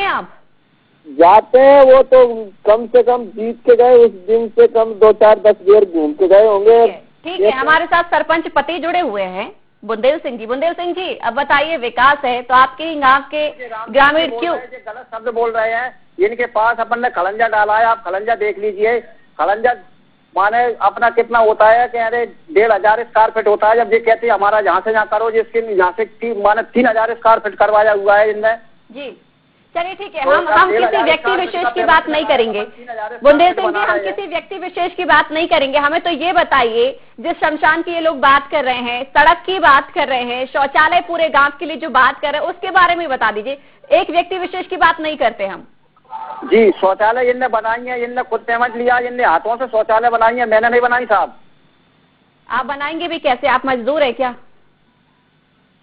आप? जाते हैं, वो तो कम से कम जीत के गए, उस दिन से कम 2-4-10 बेर घूम के गए होंगे। ठीक है, हमारे साथ सरपंच पति जुड़े हुए हैं, बुंदेल सिंह जी। बुंदेल सिंह जी, अब बताइए, विकास है तो आपके गांव के ग्रामीण क्यों गलत शब्द बोल रहे हैं? इनके पास अपन ने खलंजा डाला है, आप खलंजा देख लीजिए। खलंजा माने अपना कितना होता है कि अरे 1,500 स्क्वायर फीट होता है। जब ये कहते हैं हमारा जहाँ से यहाँ करो, जिसके यहाँ से माने 3,000 स्क्वायर फीट करवाया हुआ है इनने जी। चलिए ठीक है, हम किसी व्यक्ति विशेष की बात नहीं करेंगे बुंदेल सिंह जी, हम किसी व्यक्ति विशेष की बात नहीं करेंगे। हमें तो ये बताइए, जिस शमशान की ये लोग बात कर रहे हैं, सड़क की बात कर रहे हैं, शौचालय पूरे गांव के लिए जो बात कर रहे हैं, उसके बारे में बता दीजिए। एक व्यक्ति विशेष की बात नहीं करते हम जी। शौचालय इनने बनाई है, इनने खुद पेमेंट लिया, इनने हाथों से शौचालय बनाई है, मैंने नहीं बनाई साहब। आप बनाएंगे भी कैसे? आप मजदूर है क्या?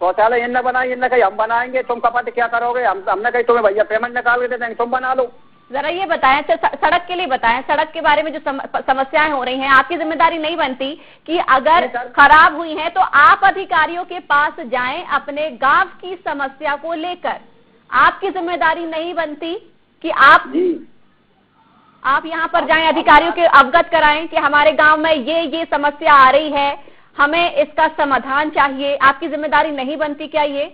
शौचालय इनने बनाई, इनने कही हम बनाएंगे, तुम कपट क्या करोगे? हमने कही तुम्हें भैया पेमेंट निकाल के दे देंगे, तुम बना लो। जरा ये बताएं, सड़क के लिए बताएं, सड़क के बारे में जो समस्याएं हो रही हैं, आपकी जिम्मेदारी नहीं बनती कि अगर खराब हुई हैं तो आप अधिकारियों के पास जाएं अपने गांव की समस्या को लेकर? आपकी जिम्मेदारी नहीं बनती कि आप यहाँ पर जाएं, अधिकारियों के अवगत कराएं कि हमारे गांव में ये समस्या आ रही है, हमें इसका समाधान चाहिए? आपकी जिम्मेदारी नहीं बनती क्या ये?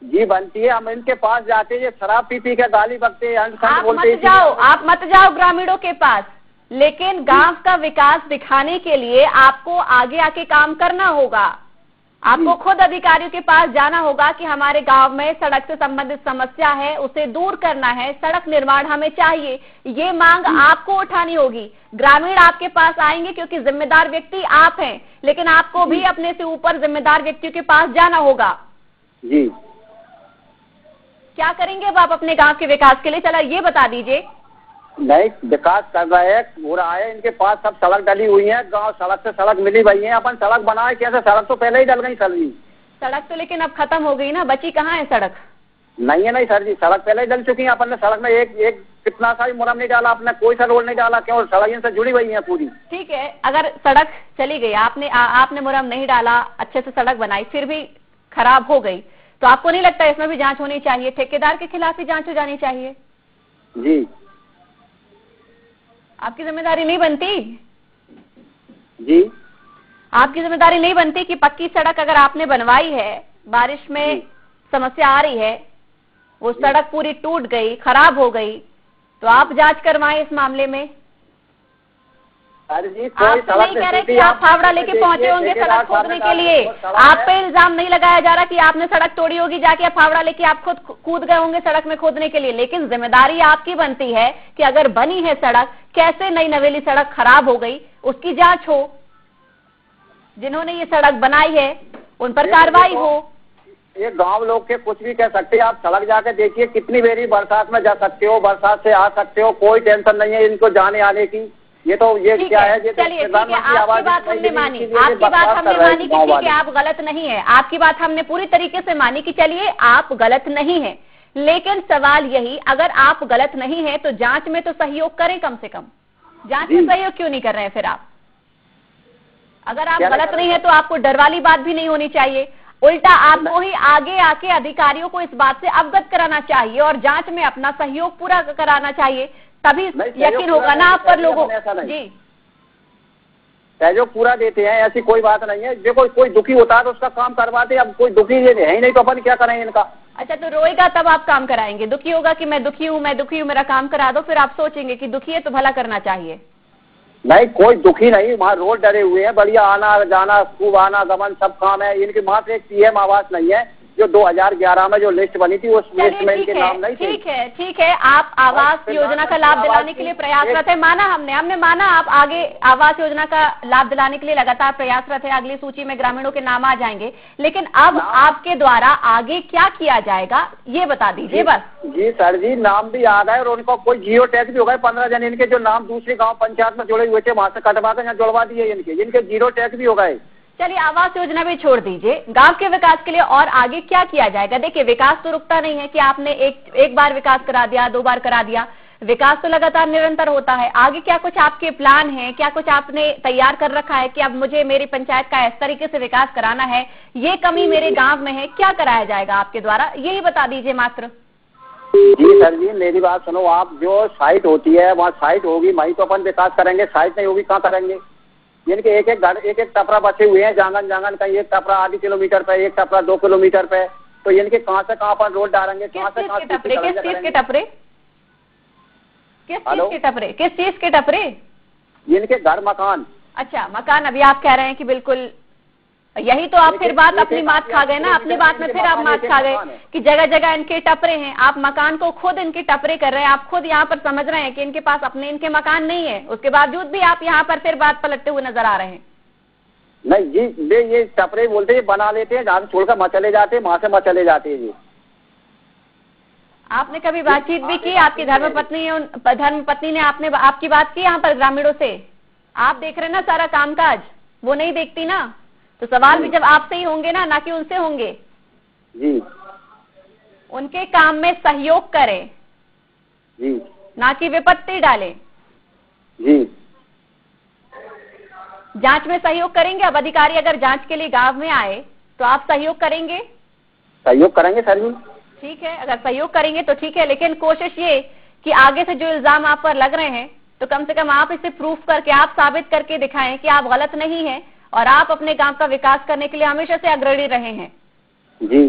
जी बनती है। हम इनके पास जाते हैं, शराब पी के गाली बकते, आप मत जाओ ग्रामीणों के पास, लेकिन गांव का विकास दिखाने के लिए आपको आगे आके काम करना होगा। आपको खुद अधिकारियों के पास जाना होगा कि हमारे गांव में सड़क से संबंधित समस्या है, उसे दूर करना है, सड़क निर्माण हमें चाहिए, ये मांग आपको उठानी होगी। ग्रामीण आपके पास आएंगे क्योंकि जिम्मेदार व्यक्ति आप हैं, लेकिन आपको भी अपने से ऊपर जिम्मेदार व्यक्तियों के पास जाना होगा। जी। क्या करेंगे अब आप अपने गांव के विकास के लिए? चला ये बता दीजिए। नहीं, विकास कर रहे हैं, हो रहा है। इनके पास सब सड़क डली हुई है, गांव सड़क से सड़क मिली हुई है। अपन सड़क बनाए कैसे? सड़क तो पहले ही डल गई सर जी। सड़क तो लेकिन अब खत्म हो गई ना, बची कहाँ है सड़क? नहीं है, नहीं सर जी, सड़क पहले ही डल चुकी है। अपन ने सड़क में एक कितना सा मुरम नहीं डाला, आपने कोई सा रोड नहीं डाला, क्यों? सड़क इनसे जुड़ी हुई है पूरी। ठीक है, अगर सड़क चली गई, आपने मुरम नहीं डाला, अच्छे से सड़क बनाई, फिर भी खराब हो गई, तो आपको नहीं लगता इसमें भी जांच होनी चाहिए? ठेकेदार के खिलाफ ही जांच हो जानी चाहिए। जी। आपकी जिम्मेदारी नहीं बनती? जी। आपकी जिम्मेदारी नहीं बनती कि पक्की सड़क अगर आपने बनवाई है, बारिश में समस्या आ रही है, वो सड़क पूरी टूट गई, खराब हो गई, तो आप जांच करवाएं इस मामले में। अरे जी, आप तो नहीं कह रहे कि आप फावड़ा लेके पहुंचे होंगे सड़क खोदने के लिए। आप पे इल्जाम नहीं लगाया जा रहा कि आपने सड़क तोड़ी होगी, जाके आप फावड़ा लेके आप खुद कूद गए होंगे सड़क में खोदने के लिए, लेकिन जिम्मेदारी आपकी बनती है कि अगर बनी है सड़क, कैसे नई नवेली सड़क खराब हो गई, उसकी जांच हो। जिन्होंने ये सड़क बनाई है उन पर कार्रवाई हो। ये गांव लोग के कुछ भी कह सकते हैं, आप सड़क जाके देखिए, कितनी बेरी बरसात में जा सकते हो, बरसात से आ सकते हो, कोई टेंशन नहीं है इनको जाने आने की। ये क्या है? चलिए ठीक है, आपकी बात हमने मानी, आपकी बात हमने मानी कि ठीक है आप गलत नहीं है, आपकी बात हमने पूरी तरीके से मानी कि चलिए आप गलत नहीं है, लेकिन सवाल यही, अगर आप गलत नहीं है तो जांच में तो सहयोग करें कम से कम। जांच में सहयोग क्यों नहीं कर रहे हैं फिर आप? अगर आप गलत नहीं है तो आपको डर वाली बात भी नहीं होनी चाहिए, उल्टा आपको ही आगे आके अधिकारियों को इस बात से अवगत कराना चाहिए और जांच में अपना सहयोग पूरा कराना चाहिए, तभी यकीन होगा ना आप पर लोगों। जी, सहयोग पूरा देते हैं, ऐसी कोई बात नहीं है। जो कोई दुखी होता है तो उसका काम करवाते हैं। अब कोई दुखी है ही नहीं तो अपन क्या करें इनका? अच्छा, तो रोएगा तब आप काम कराएंगे? दुखी होगा कि मैं दुखी हूँ, मेरा काम करा दो, फिर आप सोचेंगे कि दुखी है तो भला करना चाहिए। नहीं, कोई दुखी नहीं, वहाँ रोड डरे हुए हैं, बढ़िया आना जाना, खूब आना गमन सब काम है। इनके मात्र एक PM आवास नहीं है, जो 2011 में जो लिस्ट बनी थी उस लिस्ट में इनके नाम नहीं थे। ठीक है, आप आवास योजना का लाभ दिलाने के लिए प्रयासरत है, माना हमने माना आप आगे आवास योजना का लाभ दिलाने के लिए लगातार प्रयासरत है, अगली सूची में ग्रामीणों के नाम आ जाएंगे, लेकिन अब आपके द्वारा आगे क्या किया जाएगा ये बता दीजिए बस। जी सर जी, नाम भी आ गए और उनको कोई जियो टैक्स भी हो गए। 15 जन इनके जो नाम दूसरी गाँव पंचायत में जुड़े हुए थे वहां से कटवा कर यहाँ जुड़वा दिए, इनके जीरो टैक्स भी हो गए। चलिए आवास योजना भी छोड़ दीजिए, गांव के विकास के लिए और आगे क्या किया जाएगा? देखिए, विकास तो रुकता नहीं है कि आपने एक बार विकास करा दिया, 2 बार करा दिया, विकास तो लगातार निरंतर होता है। आगे क्या कुछ आपके प्लान हैं, क्या कुछ आपने तैयार कर रखा है कि अब मुझे मेरी पंचायत का इस तरीके से विकास कराना है, ये कमी मेरे गांव में है, क्या कराया जाएगा आपके द्वारा? यही बता दीजिए मात्र। जी सर जी, मेरी बात सुनो। आप जो साइट होती है वहाँ साइट होगी, वहीं तो अपन विकास करेंगे। साइट नहीं होगी कहाँ करेंगे? यानी कि एक एक घर, एक एक टपरा बचे हुए हैं, जांगन जांगन का एक टपरा आधी किलोमीटर पे, एक टपरा 2 किलोमीटर पे। तो यानी कि कहाँ से कहाँ पर रोड डालेंगे? किस कहाँ से चीज कहाँ के टपरे? किस चीज के टपरे? किस चीज हेलो? के टपरे? किस चीज के टपरे? यानी कि घर मकान। अच्छा, मकान। अभी आप कह रहे हैं कि बिल्कुल यही तो आप फिर बात अपनी मात खा गए ना। अपनी बात में फिर आप मात खा गए कि जगह जगह इनके टपरे हैं। आप मकान को खुद इनके टपरे कर रहे हैं। आप खुद यहाँ पर समझ रहे हैं कि इनके पास अपने इनके मकान नहीं है, उसके बावजूद भी आप यहाँ पर फिर बात पलटते हुए नजर आ रहे हैं। नहीं जी, ये टपरे बोलते हैं, बना लेते हैं, जहाँ से छोड़कर वहाँ चले जाते हैं, वहाँ से वहाँ चले जाते हैं जी। आपने कभी बातचीत भी की? आपकी धर्मपत्नी ने आपकी बात की यहाँ पर ग्रामीणों से? आप देख रहे हैं ना सारा कामकाज, वो नहीं देखती ना। तो सवाल भी जब आपसे ही होंगे ना कि उनसे होंगे। जी। उनके काम में सहयोग करें जी। ना कि विपत्ति डालें। जी। जांच में सहयोग करेंगे? अब अधिकारी अगर जांच के लिए गांव में आए तो आप सहयोग करेंगे? सहयोग करेंगे सर जी। ठीक है, अगर सहयोग करेंगे तो ठीक है, लेकिन कोशिश ये कि आगे से जो इल्जाम आप पर लग रहे हैं तो कम से कम आप इसे प्रूफ करके, आप साबित करके दिखाएं कि आप गलत नहीं हैं और आप अपने गांव का विकास करने के लिए हमेशा से अग्रणी रहे हैं। जी।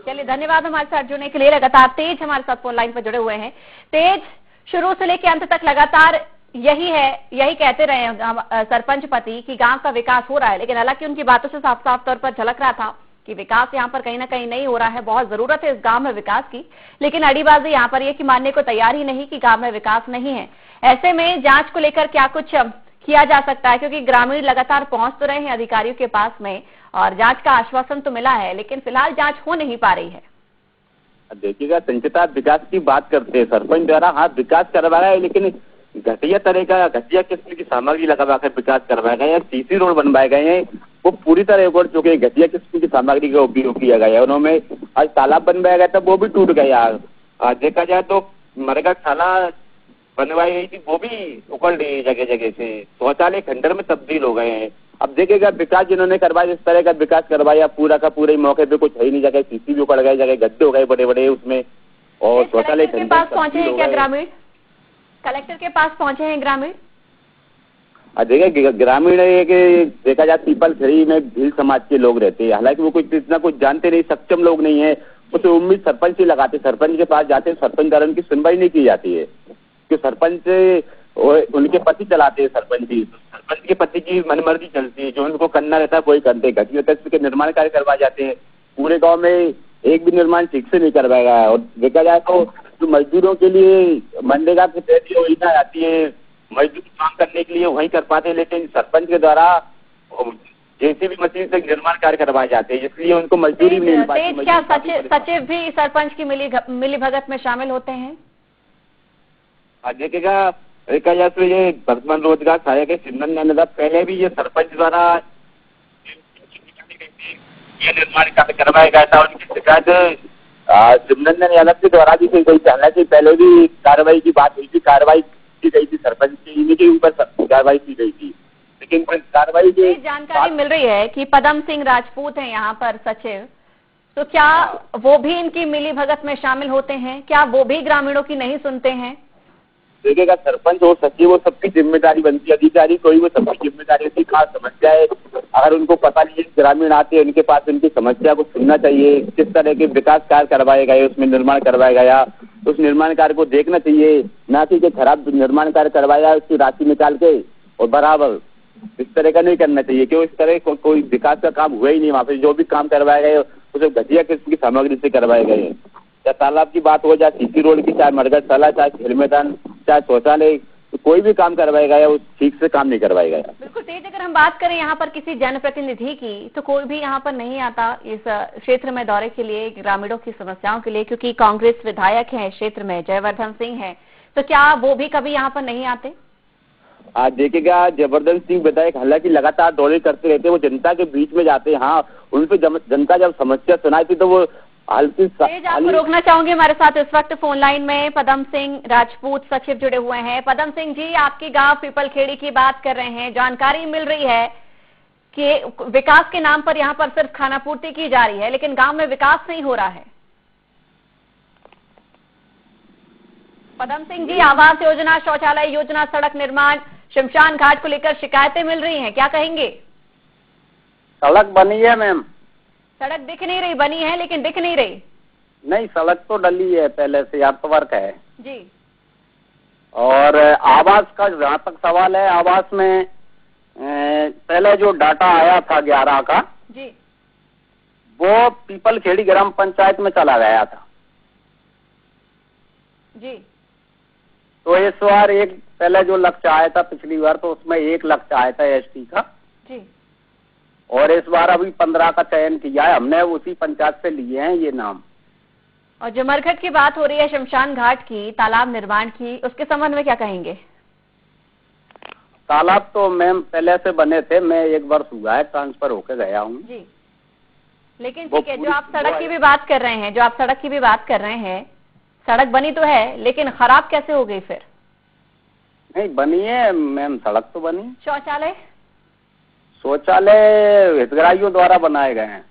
चलिए, धन्यवाद हमारे साथ जुड़ने के लिए। लगातार तेज हमारे साथ फोन लाइन पर जुड़े हुए हैं। तेज, शुरू से लेकर अंत तक लगातार यही कहते रहे हैं सरपंच पति कि गांव का विकास हो रहा है, लेकिन हालांकि उनकी बातों से साफ साफ तौर पर झलक रहा था कि विकास यहाँ पर कहीं ना कहीं नहीं हो रहा है। बहुत जरूरत है इस गांव में विकास की, लेकिन अड़ीबाजी यहाँ पर ये कि मानने को तैयार ही नहीं कि गांव में विकास नहीं है। ऐसे में जांच को लेकर क्या कुछ किया जा सकता है? क्योंकि ग्रामीण लगातार पहुंच तो रहे हैं अधिकारियों के पास में और जांच का आश्वासन तो मिला है, लेकिन फिलहाल जांच हो नहीं पा रही है। देखिएगा संचिता, विकास की बात करते हैं, सरपंच द्वारा हाँ विकास करवा रहा है, लेकिन घटिया तरह का, घटिया किस्म की सामग्री लगा कर विकास करवाए गए हैं। सीसी रोड बनवाए गए हैं, वो पूरी तरह उगड़ चुके हैं। घटिया किस्म की सामग्री का उपयोग किया गया है। उन्होंने आज तालाब बनवाया गया था, वो भी टूट गया। देखा जाए तो मरगा थाला बनवाई गई थी, वो भी उखड़ रही जगह जगह से। शौचालय खंडर में तब्दील हो गए हैं। अब देखिएगा विकास जिन्होंने करवाया, इस तरह का विकास करवाया पूरा का पूरे मौके पे कुछ है ही नहीं। जगह सीसी भी उखड़ गए, जगह गड्ढे हो गए बड़े बड़े उसमें, और शौचालय के पास पहुंचे हैं क्या ग्रामीण? कलेक्टर के पास पहुंचे हैं ग्रामीण? देखिए ग्रामीण एक देखा जाए पीपल खड़ी में भील समाज के लोग रहते हैं। हालांकि वो कुछ इतना कुछ जानते नहीं, सक्षम लोग नहीं है। वो तो उम्मीद सरपंच से लगाते, सरपंच के पास जाते हैं, सरपंच द्वारा उनकी सुनवाई नहीं की जाती है। कि सरपंच उनके पति चलाते हैं, सरपंच के पति की मनमर्जी चलती है, जो उनको करना रहता है वही करते हैं। घटिया किस्म के निर्माण कार्य करवा जाते हैं। पूरे गांव में एक भी निर्माण ठीक से नहीं करवाया गया। और देखा जाए तो जो मजदूरों के लिए मनरेगा के तहत योजना आती है, मजदूर काम करने के लिए वहीं कर पाते हैं, लेकिन सरपंच के द्वारा जेसीबी मशीन से निर्माण कार्य करवाए जाते हैं, इसलिए उनको मजदूरी नहीं मिल पाती। क्या सचिव भी सरपंच की मिली भगत में शामिल होते हैं? देखिएगा देखा जाए तो ये वर्तमान रोजगार सहायक है सिमरन, पहले भी ये सरपंच द्वारा ये निर्माण कार्य करवाया गया था। उनकी शिकायत सिमरन यादव के द्वारा भी की गई थी। हालांकि पहले भी कार्रवाई की बात हुई थी, कार्रवाई की गई थी, सरपंच की इन्हीं के ऊपर कार्रवाई की गई थी, लेकिन कार्रवाई की जानकारी मिल रही है कि पदम सिंह राजपूत हैं यहाँ पर सचिव, तो क्या वो भी इनकी मिली भगत में शामिल होते हैं? क्या वो भी ग्रामीणों की नहीं सुनते हैं? देखिएगा सरपंच और सचिव वो सबकी जिम्मेदारी बनती है, अधिकारी कोई वो सबकी जिम्मेदारी होती है। खास समस्या है, अगर उनको पता नहीं है, ग्रामीण आते हैं उनके पास, उनकी समस्या को सुनना चाहिए। किस तरह के विकास कार्य करवाए गए, उसमें निर्माण करवाया गया, उस निर्माण कार्य को देखना चाहिए, ना कि खराब निर्माण कार्य करवाया उसकी राशि निकाल के और बराबर इस तरह का नहीं करना चाहिए। क्यों इस तरह कोई विकास का काम हुआ ही नहीं। वहाँ पे जो भी काम करवाए गए उसे घटिया किस्म की सामग्री से करवाए गए हैं। चाहे तालाब की बात हो, चाहे सीसी रोड की, चाहे मरगट ताला, चाहे खेल मैदान, चाहे शौचालय, तो कोई भी काम करवाया गया उस ठीक से काम नहीं करवाया गया। बिल्कुल तेज, अगर हम बात करें यहाँ पर किसी जनप्रतिनिधि की, तो कोई भी यहाँ पर नहीं आता इस क्षेत्र में दौरे के लिए, ग्रामीणों की समस्याओं के लिए, क्योंकि कांग्रेस विधायक है क्षेत्र में, जयवर्धन सिंह है, तो क्या वो भी कभी यहाँ पर नहीं आते? आज देखिएगा जयवर्धन सिंह विधायक हालांकि लगातार दौरे करते रहते हैं, वो जनता के बीच में जाते हैं। हाँ, उनपे जनता जब समस्या सुनाई थी तो वो आपको रोकना चाहूंगी। हमारे साथ इस वक्त फोन लाइन में पदम सिंह राजपूत सचिव जुड़े हुए हैं। पदम सिंह जी, आपकी गांव पीपलखेड़ी की बात कर रहे हैं। जानकारी मिल रही है कि विकास के नाम पर यहां पर सिर्फ खानापूर्ति की जा रही है, लेकिन गांव में विकास नहीं हो रहा है। पदम सिंह जी, आवास योजना, शौचालय योजना, सड़क निर्माण, शमशान घाट को लेकर शिकायतें मिल रही हैं, क्या कहेंगे? सड़क बनी है मैम। सड़क दिख नहीं रही, बनी है लेकिन दिख नहीं रही। नहीं, सड़क तो डली है पहले से, अर्थ है जी। और आवास का जहाँ तक सवाल है, आवास में पहले जो डाटा आया था 11 का जी, वो पीपल खेड़ी ग्राम पंचायत में चला गया था जी। तो इस बार एक पहले जो लक्ष्य आया था पिछली बार, तो उसमें 1 लक्ष्य आया था एसटी का जी। और इस बार अभी 15 का चयन किया है हमने, उसी पंचायत से लिए हैं ये नाम। और जो मरघट की बात हो रही है शमशान घाट की, तालाब निर्माण की, उसके संबंध में क्या कहेंगे? तालाब तो मैम पहले से बने थे, मैं 1 वर्ष हुआ है ट्रांसफर होके गया हूँ जी। लेकिन ठीक है, जो आप सड़क की भी बात कर रहे हैं, सड़क बनी तो है लेकिन खराब कैसे हो गई फिर? नहीं बनी है मैम, सड़क तो बनी। शौचालय हितग्राहियों द्वारा बनाए गए हैं।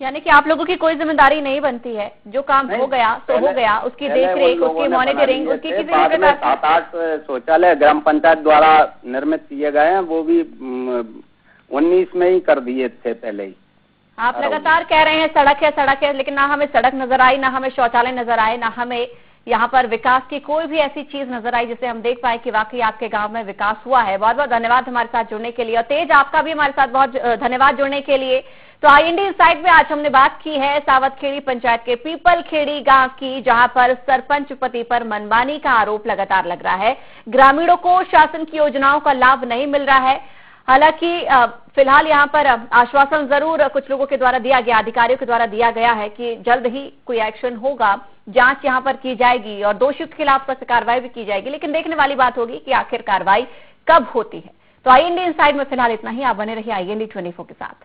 यानी कि आप लोगों की कोई जिम्मेदारी नहीं बनती है, जो काम हो गया तो हो गया, उसकी देखरेख, उसकी मॉनिटरिंग, उसकी किसी भी प्रकार 7-8 शौचालय ग्राम पंचायत द्वारा निर्मित किए गए हैं, वो भी 19 में ही कर दिए थे पहले ही। आप लगातार कह रहे हैं सड़क है, लेकिन ना हमें सड़क नजर आई, ना हमें शौचालय नजर आए, ना हमें यहाँ पर विकास की कोई भी ऐसी चीज नजर आई जिससे हम देख पाए कि वाकई आपके गांव में विकास हुआ है। बहुत बहुत धन्यवाद हमारे साथ जुड़ने के लिए, और तेज आपका भी हमारे साथ बहुत धन्यवाद जुड़ने के लिए। तो IND इनसाइड में आज हमने बात की है सावतखेड़ी पंचायत के पीपलखेड़ी गांव की, जहां पर सरपंच पति पर मनमानी का आरोप लगातार लग रहा है। ग्रामीणों को शासन की योजनाओं का लाभ नहीं मिल रहा है। हालांकि फिलहाल यहाँ पर आश्वासन जरूर कुछ लोगों के द्वारा दिया गया, अधिकारियों के द्वारा दिया गया है कि जल्द ही कोई एक्शन होगा, जांच यहाँ पर की जाएगी और दोषियों के खिलाफ सख्त कार्रवाई भी की जाएगी। लेकिन देखने वाली बात होगी कि आखिर कार्रवाई कब होती है। तो IND इनसाइड में फिलहाल इतना ही। आप बने रहिए IND 24 के साथ।